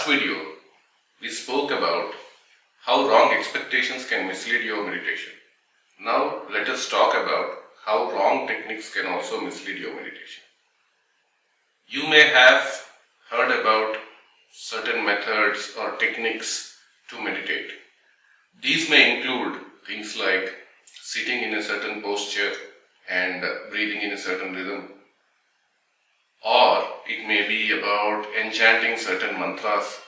last video, we spoke about how wrong expectations can mislead your meditation. Now let us talk about how wrong techniques can also mislead your meditation. You may have heard about certain methods or techniques to meditate. These may include things like sitting in a certain posture and breathing in a certain rhythm, or it may be about enchanting certain mantras,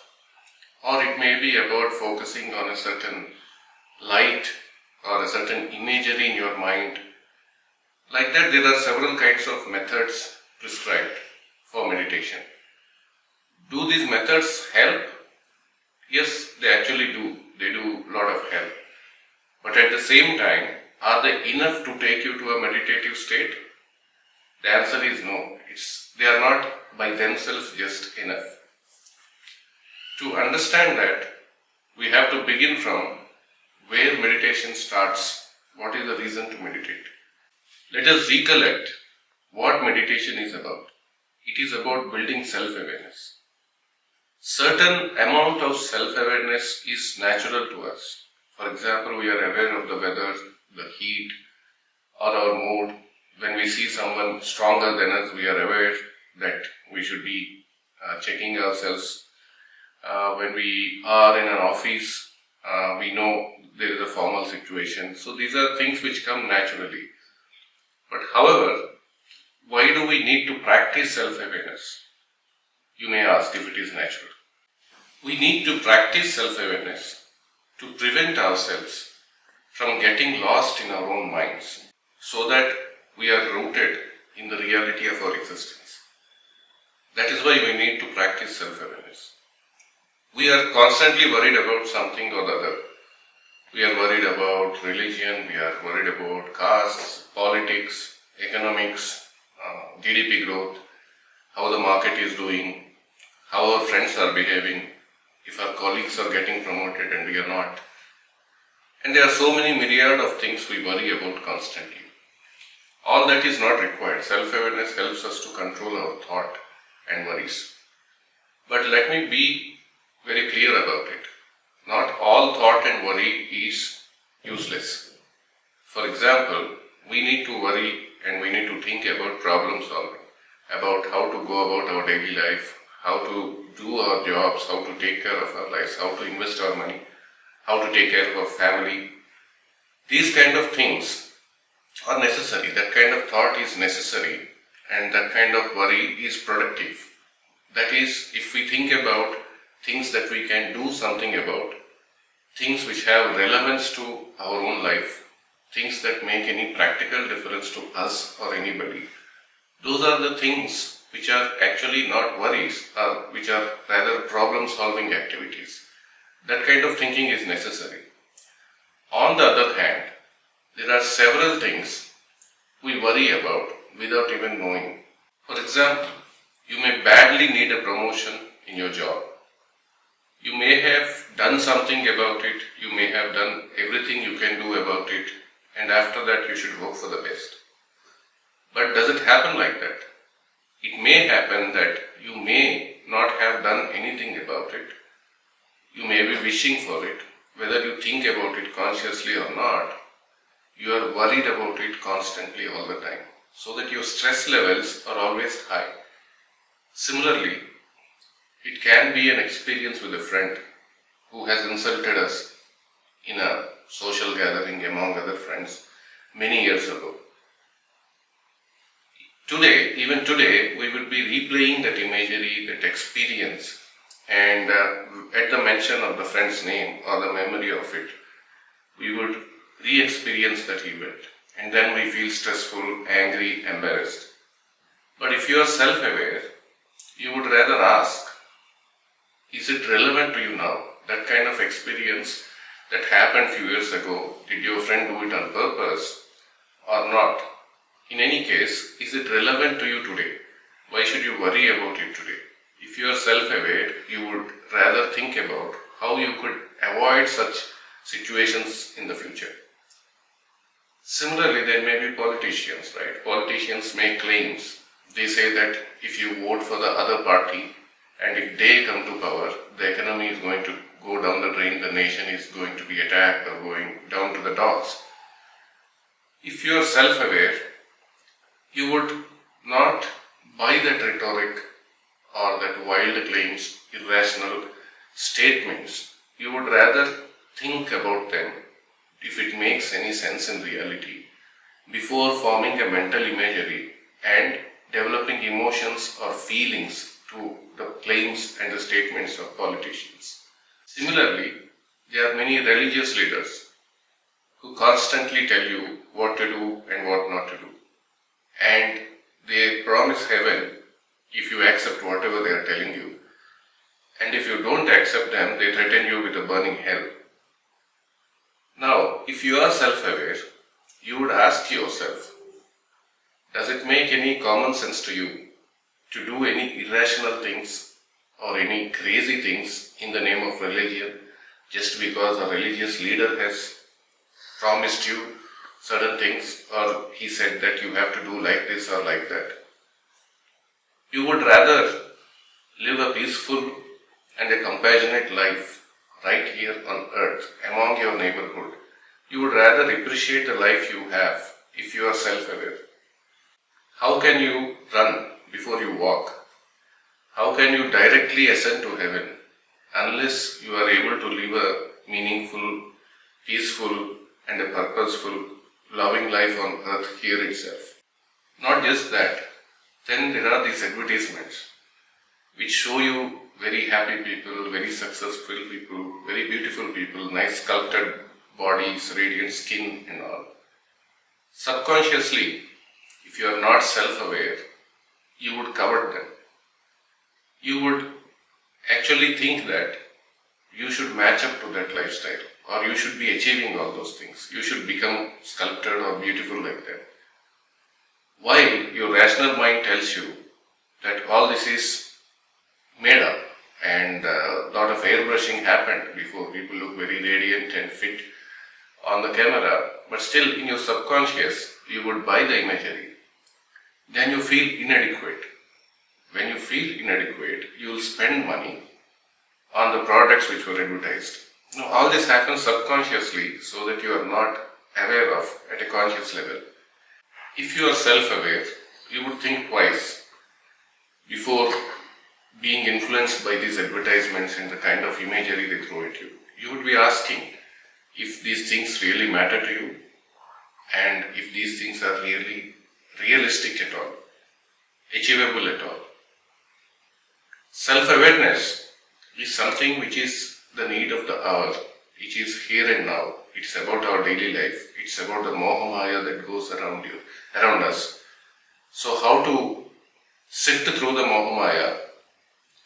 or it may be about focusing on a certain light or a certain imagery in your mind. Like that, there are several kinds of methods prescribed for meditation. Do these methods help? Yes, they actually do. They do a lot of help. But at the same time, are they enough to take you to a meditative state? The answer is no. They are not by themselves just enough. To understand that, we have to begin from where meditation starts. What is the reason to meditate? Let us recollect what meditation is about. It is about building self-awareness. Certain amount of self-awareness is natural to us. For example, we are aware of the weather, the heat, or our mood. When we see someone stronger than us, we are aware that we should be checking ourselves. When we are in an office, we know there is a formal situation. So these are things which come naturally. But however, why do we need to practice self-awareness? You may ask if it is natural. We need to practice self-awareness to prevent ourselves from getting lost in our own minds, so that we are rooted in the reality of our existence. That is why we need to practice self-awareness. We are constantly worried about something or the other. We are worried about religion, we are worried about castes, politics, economics, GDP growth, how the market is doing, how our friends are behaving, if our colleagues are getting promoted and we are not. And there are so many myriad of things we worry about constantly. All that is not required. Self-awareness helps us to control our thought and worries. But let me be very clear about it. Not all thought and worry is useless. For example, we need to worry and we need to think about problem solving, about how to go about our daily life, how to do our jobs, how to take care of our lives, how to invest our money, how to take care of our family. These kind of things are necessary. That kind of thought is necessary, and that kind of worry is productive. That is, if we think about things that we can do something about, things which have relevance to our own life, things that make any practical difference to us or anybody, those are the things which are actually not worries, which are rather problem-solving activities. That kind of thinking is necessary. On the other hand, there are several things we worry about without even knowing. For example, you may badly need a promotion in your job. You may have done something about it, you may have done everything you can do about it, and after that you should hope for the best. But does it happen like that? It may happen that you may not have done anything about it. You may be wishing for it. Whether you think about it consciously or not, you are worried about it constantly all the time, so that your stress levels are always high. Similarly, it can be an experience with a friend who has insulted us in a social gathering among other friends many years ago. Even today, we will be replaying that imagery, that experience, and at the mention of the friend's name or the memory of it, we would re-experience that event, and then we feel stressful, angry, embarrassed. But if you are self-aware, you would rather ask, is it relevant to you now? That kind of experience that happened few years ago, did your friend do it on purpose or not? In any case, is it relevant to you today? Why should you worry about it today? If you are self-aware, you would rather think about how you could avoid such situations in the future. Similarly, there may be politicians, right? Politicians make claims. They say that if you vote for the other party, and if they come to power, the economy is going to go down the drain, the nation is going to be attacked or going down to the dogs. If you are self-aware, you would not buy that rhetoric or that wild claims, irrational statements. You would rather think about them if it makes any sense in reality before forming a mental imagery and developing emotions or feelings to the claims and the statements of politicians. Similarly, there are many religious leaders who constantly tell you what to do and what not to do. And they promise heaven if you accept whatever they are telling you. And if you don't accept them, they threaten you with a burning hell. Now, if you are self-aware, you would ask yourself, does it make any common sense to you to do any irrational things or any crazy things in the name of religion just because a religious leader has promised you certain things or he said that you have to do like this or like that? You would rather live a peaceful and a compassionate life right here on earth among your neighborhood. You would rather appreciate the life you have if you are self-aware. How can you run before you walk? How can you directly ascend to heaven unless you are able to live a meaningful, peaceful and a purposeful, loving life on earth here itself? Not just that, then there are these advertisements which show you very happy people, very successful people, very beautiful people, nice sculpted bodies, radiant skin and all. Subconsciously, if you are not self-aware, you would covet them. You would actually think that you should match up to that lifestyle or you should be achieving all those things. You should become sculpted or beautiful like that. While your rational mind tells you that all this is made up and a lot of airbrushing happened before people look very radiant and fit on the camera, but still in your subconscious you would buy the imagery. Then you feel inadequate. When you feel inadequate, you will spend money on the products which were advertised. Now all this happens subconsciously so that you are not aware of at a conscious level. If you are self-aware, you would think twice before being influenced by these advertisements and the kind of imagery they throw at you. You would be asking if these things really matter to you and if these things are really realistic at all, achievable at all. Self-awareness is something which is the need of the hour, which is here and now. It's about our daily life. It's about the Mohamaya that goes around us. So how to sift through the Mohamaya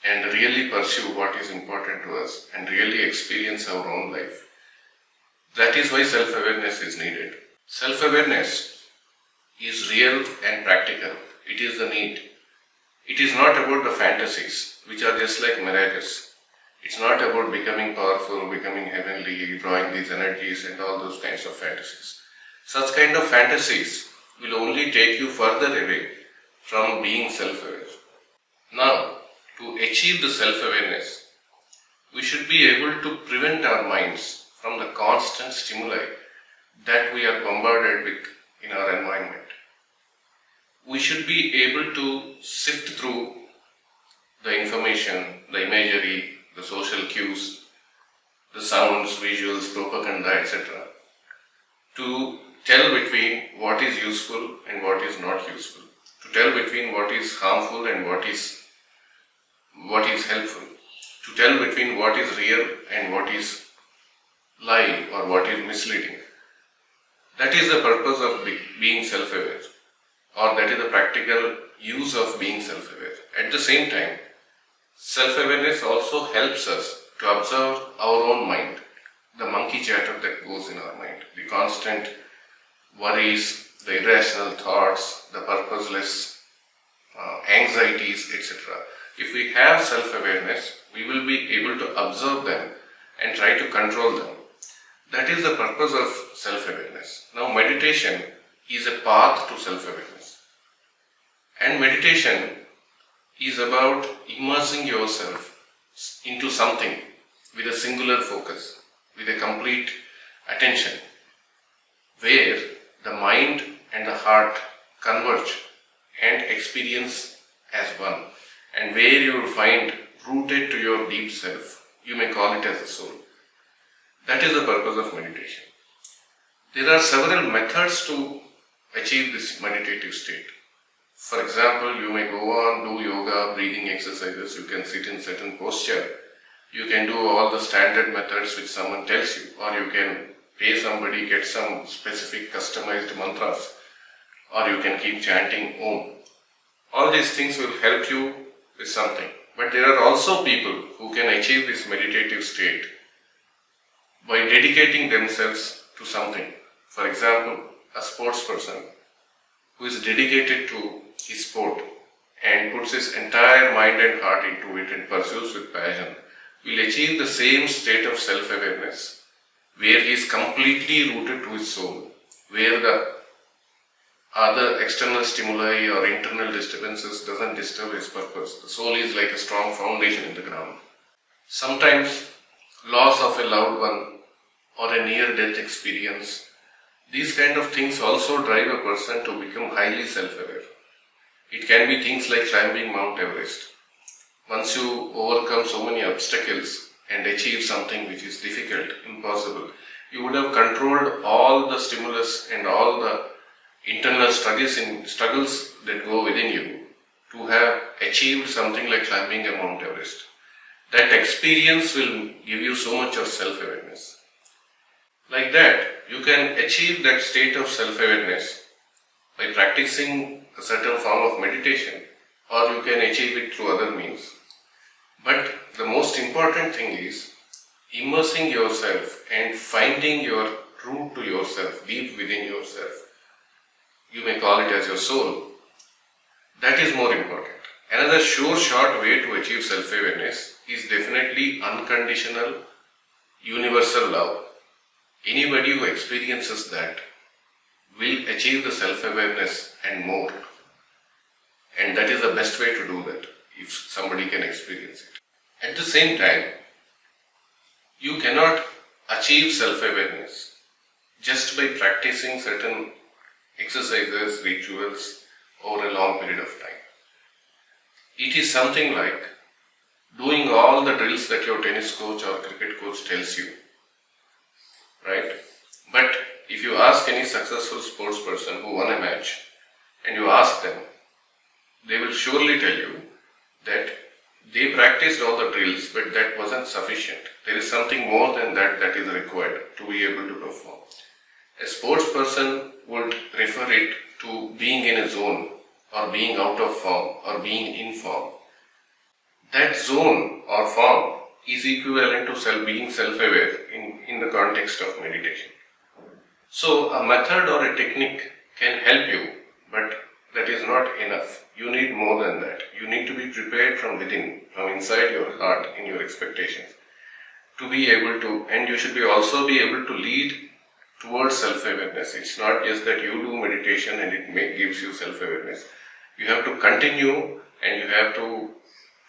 and really pursue what is important to us and really experience our own life. That is why self-awareness is needed. Self-awareness is real and practical. It is the need. It is not about the fantasies, which are just like mirages. It's not about becoming powerful, becoming heavenly, drawing these energies and all those kinds of fantasies. Such kind of fantasies will only take you further away from being self-aware. Now, to achieve the self-awareness, we should be able to prevent our minds from the constant stimuli that we are bombarded with in our environment. We should be able to sift through the information, the imagery, the social cues, the sounds, visuals, propaganda, etc. to tell between what is useful and what is not useful, to tell between what is harmful and what is helpful, to tell between what is real and what is lie or what is misleading. That is the purpose of being self-aware, or that is the practical use of being self-aware. At the same time, self-awareness also helps us to observe our own mind, the monkey chatter that goes in our mind, the constant worries, the irrational thoughts, the purposeless anxieties, etc. If we have self-awareness, we will be able to observe them and try to control them. That is the purpose of self-awareness. Now, meditation is a path to self-awareness. And meditation is about immersing yourself into something with a singular focus, with a complete attention, where the mind and the heart converge and experience as one, and where you will find rooted to your deep self. You may call it as a soul. That is the purpose of meditation. There are several methods to achieve this meditative state. For example, you may go on, do yoga, breathing exercises, you can sit in certain posture, you can do all the standard methods which someone tells you, or you can pay somebody, get some specific customized mantras, or you can keep chanting Om. All these things will help you with something. But there are also people who can achieve this meditative state by dedicating themselves to something. For example, a sports person who is dedicated to his sport and puts his entire mind and heart into it and pursues with passion will achieve the same state of self-awareness where he is completely rooted to his soul, where the other external stimuli or internal disturbances doesn't disturb his purpose. The soul is like a strong foundation in the ground. Sometimes loss of a loved one or a near-death experience, these kind of things also drive a person to become highly self-aware. It can be things like climbing Mount Everest. Once you overcome so many obstacles and achieve something which is difficult, impossible, you would have controlled all the stimulus and all the internal struggles that go within you to have achieved something like climbing a Mount Everest. That experience will give you so much of self-awareness. Like that, you can achieve that state of self-awareness by practicing a certain form of meditation, or you can achieve it through other means. But the most important thing is immersing yourself and finding your root to yourself, deep within yourself. You may call it as your soul. That is more important. Another sure, short way to achieve self-awareness is definitely unconditional, universal love. Anybody who experiences that will achieve the self-awareness and more. And that is the best way to do that, if somebody can experience it. At the same time, you cannot achieve self-awareness just by practicing certain exercises, rituals over a long period of time. It is something like doing all the drills that your tennis coach or cricket coach tells you, right? But if you ask any successful sports person who won a match and you ask them, they will surely tell you that they practiced all the drills, but that wasn't sufficient. There is something more than that that is required to be able to perform. A sports person would refer it to being in a zone or being out of form or being in form. That zone or form is equivalent to being self-aware in the context of meditation. So a method or a technique can help you, but that is not enough. You need more than that. You need to be prepared from within, from inside your heart, in your expectations, to be able to, and you should also be able to lead towards self-awareness. It's not just that you do meditation and it gives you self-awareness. You have to continue and you have to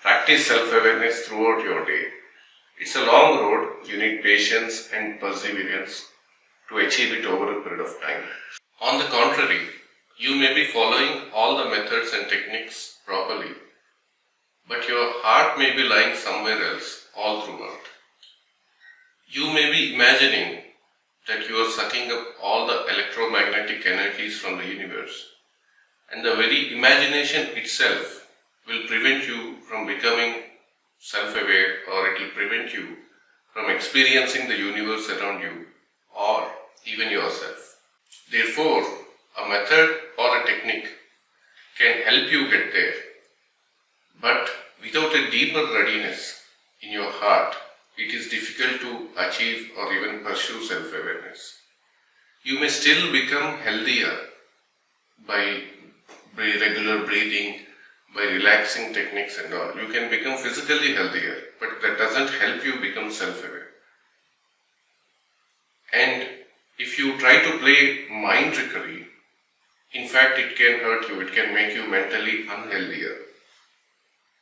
practice self-awareness throughout your day. It's a long road. You need patience and perseverance to achieve it over a period of time. On the contrary, you may be following all the methods and techniques properly, but your heart may be lying somewhere else all throughout. You may be imagining that you are sucking up all the electromagnetic energies from the universe, and the very imagination itself will prevent you from becoming self-aware, or it will prevent you from experiencing the universe around you or even yourself. Therefore, a method or a technique can help you get there, but without a deeper readiness in your heart, it is difficult to achieve or even pursue self-awareness. You may still become healthier by regular breathing, by relaxing techniques and all. You can become physically healthier, but that doesn't help you become self-aware. And if you try to play mind trickery, in fact it can hurt you, it can make you mentally unhealthier.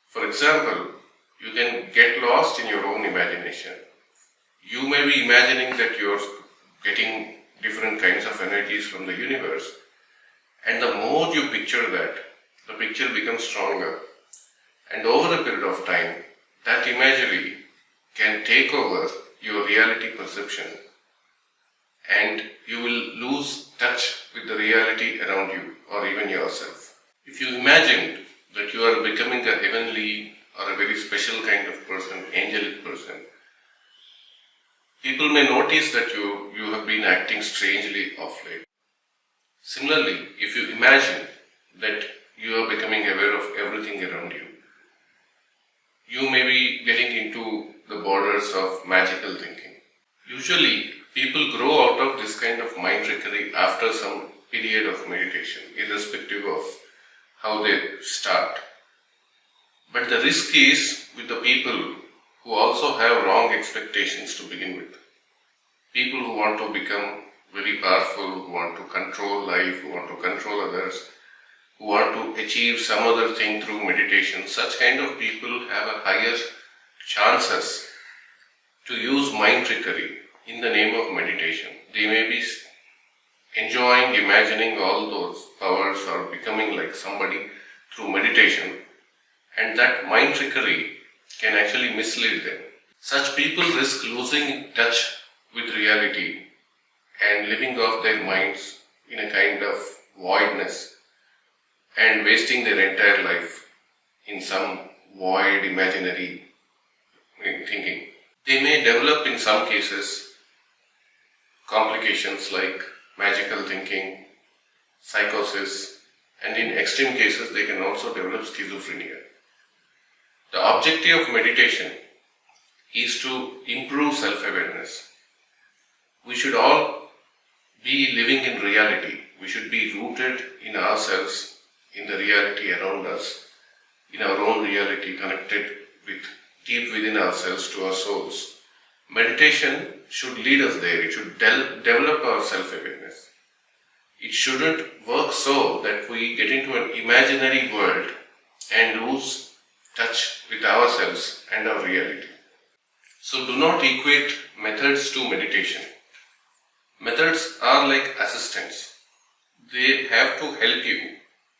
For example, you can get lost in your own imagination. You may be imagining that you're getting different kinds of energies from the universe, and the more you picture that, the picture becomes stronger. And over a period of time, that imagery can take over your reality perception, and you will lose touch with the reality around you or even yourself. If you imagined that you are becoming a heavenly or a very special kind of person, angelic person, people may notice that you have been acting strangely of late. Similarly, if you imagine that you are becoming aware of everything around you, you may be getting into the borders of magical thinking. Usually, people grow out of this kind of mind trickery after some period of meditation, irrespective of how they start. But the risk is with the people who also have wrong expectations to begin with. People who want to become very powerful, who want to control life, who want to control others, who want to achieve some other thing through meditation. Such kind of people have a higher chances to use mind trickery in the name of meditation. They may be enjoying, imagining all those powers or becoming like somebody through meditation, and that mind trickery can actually mislead them. Such people risk losing touch with reality and living off their minds in a kind of voidness and wasting their entire life in some void imaginary thinking. They may develop in some cases complications like magical thinking, psychosis, and in extreme cases they can also develop schizophrenia. The objective of meditation is to improve self-awareness. We should all be living in reality. We should be rooted in ourselves, in the reality around us, in our own reality, connected with deep within ourselves to our souls. Meditation should lead us there. It should develop our self-awareness. It shouldn't work so that we get into an imaginary world and lose touch with ourselves and our reality. So do not equate methods to meditation. Methods are like assistants. They have to help you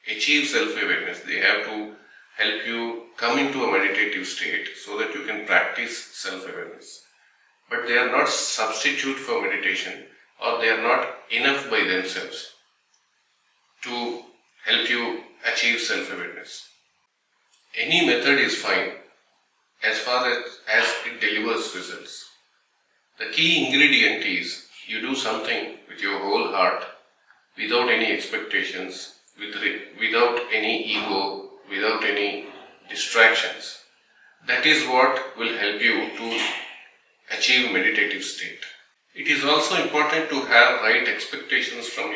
achieve self-awareness. They have to help you come into a meditative state so that you can practice self-awareness. But they are not substitute for meditation, or they are not enough by themselves to help you achieve self-awareness. Any method is fine as far as it delivers results. The key ingredient is you do something with your whole heart, without any expectations, without any ego, without any distractions. That is what will help you to achieve meditative state. It is also important to have right expectations from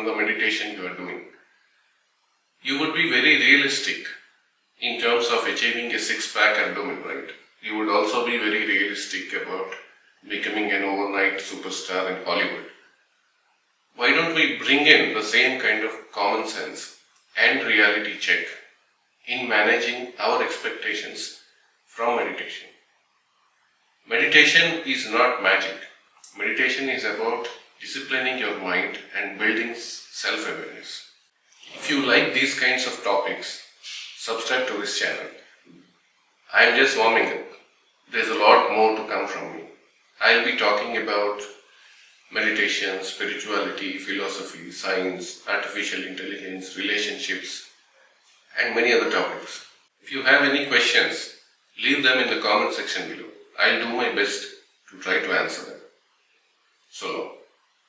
the meditation you are doing. You would be very realistic in terms of achieving a six-pack abdomen, right? You would also be very realistic about becoming an overnight superstar in Hollywood. Why don't we bring in the same kind of common sense and reality check in managing our expectations from meditation? Meditation is not magic. Meditation is about disciplining your mind and building self-awareness. If you like these kinds of topics, subscribe to this channel. I am just warming up. There's a lot more to come from me. I'll be talking about meditation, spirituality, philosophy, science, artificial intelligence, relationships, and many other topics. If you have any questions, leave them in the comment section below. I'll do my best to try to answer them. So long.